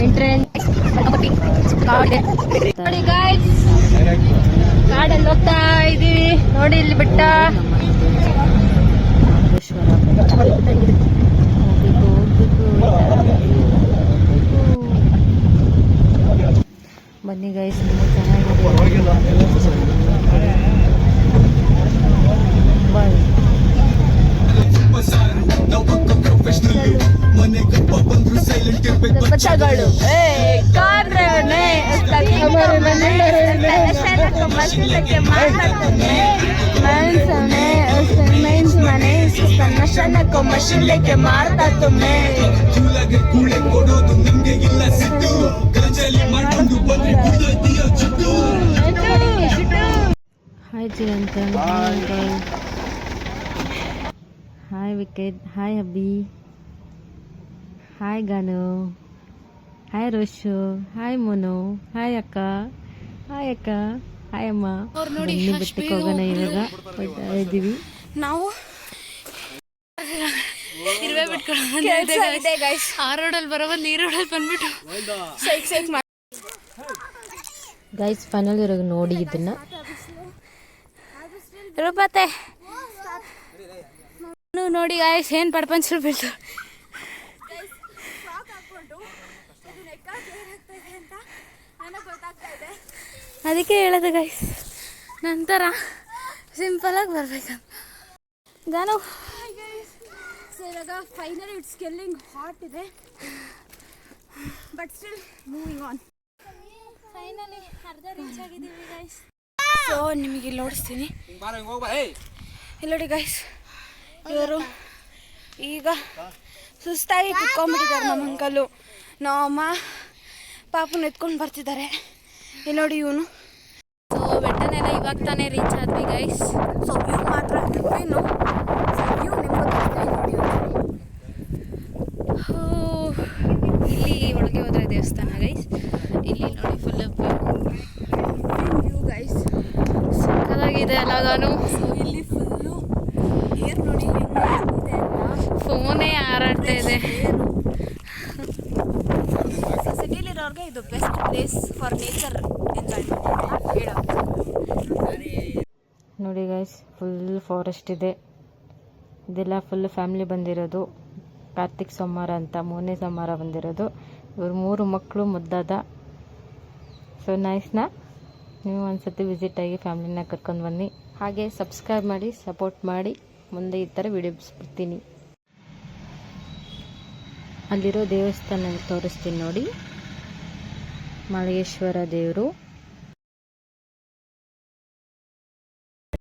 Entrance ನೋಡಿ guys, ಕಾಡಲ್ಲಿ ಹೋಗ್ತಾ ಇದೀವಿ. ನೋಡಿ ಇಲ್ಲಿ ಬೆಟ್ಟ, ಬನ್ನಿ ಗೈಸ್, ಚೆನ್ನಾಗಿದೆ. ಬಚ್ಚಗಳು ಮಷಿನ್ಲೆಕ್ಕೆ ಮಾರ್ತಾ ತುಮ್ಮೆ. ಹಾಯ್ ಚಿರಂತನ್, ಹಾಯ್ ವಿಕೆಟ್, hi Abbi, hi Ganu, hi Roshu, hi Monu, hi ಅಕ್ಕ, ಹಾಯ್ ಅಕ್ಕ, ಹಾಯ್ ಅಮ್ಮ. ಬನ್ನಿ ಬೆಟ್ಟಕ್ಕೆ ಹೋಗೋಣ. ಇವಾಗ ಹೋಗ್ತಾ ಇದ್ದೀವಿ ನಾವು. ಇರುವೆ ಬಿಟ್ಕೊಂಡು ಆ ರೋಡಲ್ಲಿ ಬರೋಬಂದು ಈ ರೋಡಲ್ಲಿ ಬಂದ್ಬಿಟ್ಟು ಗೈಸ್ ಫೈನಲ್ ಇರೋ ನೋಡಿ ಇದನ್ನ ರೂಪತ್ತೆ ನೋಡಿ ಗಾಯ್ಸ್, ಏನು ಪಡ್ಪಂಚರು ಬಿಟ್ಟು ಅದಕ್ಕೆ ಹೇಳೋದು ಗೈಸ್, ನಂತರ ಸಿಂಪಲಾಗಿ ಬರ್ಬೇಕಂತ. ಗಾನು ಇವಾಗ ಫೈನಲಿ ಇಟ್ಸ್ ಗೆಲ್ಲಿಂಗ್ ಹಾಟ್ ಇದೆ, but still moving on. Finally ಅರ್ಧ ರೀಚ್ ಆಗಿದ್ದೀವಿ ಗೈಸ್. ಸೊ ನಿಮಗೆ ಇಲ್ಲಿ ನೋಡಿಸ್ತೀನಿ, ಇಲ್ಲಿ ನೋಡಿ ಗೈಸ್, ಇವರು ಈಗ ಸುಸ್ತಾಗಿ ಕುತ್ಕೊಂಡ್ಬಿಟ್ಟಿದ್ದಾರೆ. ನಮ್ಮ ಅಂಕಲು, ನಮ್ಮ ಪಾಪನ ಎತ್ಕೊಂಡು ಬರ್ತಿದ್ದಾರೆ. ಇಲ್ಲಿ ನೋಡಿ ಇವನು. ಸೊ ಬೆಟ್ಟನೆಲ್ಲ ಇವಾಗ ತಾನೇ ರೀಚ್ ಆದ್ವಿ ಗೈಸ್. ಸೊ ವ್ಯೂ ಮಾತ್ರ ಏನು ವ್ಯೂ ನಿಮ್ಗೆ ನೋಡಿ. ಇಲ್ಲಿ ಒಳಗೆ ಹೋದ್ರೆ ದೇವಸ್ಥಾನ ಗೈಸ್. ಇಲ್ಲಿ ನೋಡಿ ಫುಲ್ ವ್ಯೂ ಗೈಸ್, ಸಕ್ಕತ್ತಾಗಿದೆ ಅಲ್ಲ ಗಾನು. ಇಲ್ಲಿ ಫುಲ್ಲು ಏರ್ ನೋಡಿ ಹೆಂಗಿದೆ ಅಂತ, ಫೋನೇ ಹಾರಾಡ್ತಾ ಇದೆ. ಸಿಟಿಲಿರೋರ್ಗೆ ಇದು best place for nature enjoyment ನೋಡಿ ಗೈಸ್. ಫುಲ್ ಫಾರೆಸ್ಟ್ ಇದೆ. ಇದೆಲ್ಲ ಫುಲ್ ಫ್ಯಾಮಿಲಿ ಬಂದಿರೋದು. ಕಾರ್ತಿಕ್ ಸೋಮವಾರ ಅಂತ 3ನೇ ಸೋಮವಾರ ಬಂದಿರೋದು. ಇವ್ರು 3 ಮಕ್ಕಳು ಮುದ್ದಾದ. ಸೊ ನೈಸ್ನಾ, ನೀವು ಒಂದ್ಸತಿ ವಿಸಿಟ್ ಆಗಿ ಫ್ಯಾಮಿಲಿನ ಕರ್ಕೊಂಡು ಬನ್ನಿ. ಹಾಗೆ ಸಬ್ಸ್ಕ್ರೈಬ್ ಮಾಡಿ, ಸಪೋರ್ಟ್ ಮಾಡಿ. ಮುಂದೆ ಈ ಥರ ವಿಡಿಯೋಸ್ ಬಿಡ್ತೀನಿ. ಅಲ್ಲಿರೋ ದೇವಸ್ಥಾನ ತೋರಿಸ್ತೀನಿ ನೋಡಿ, ಮಾಳೇಶ್ವರ ದೇವರು.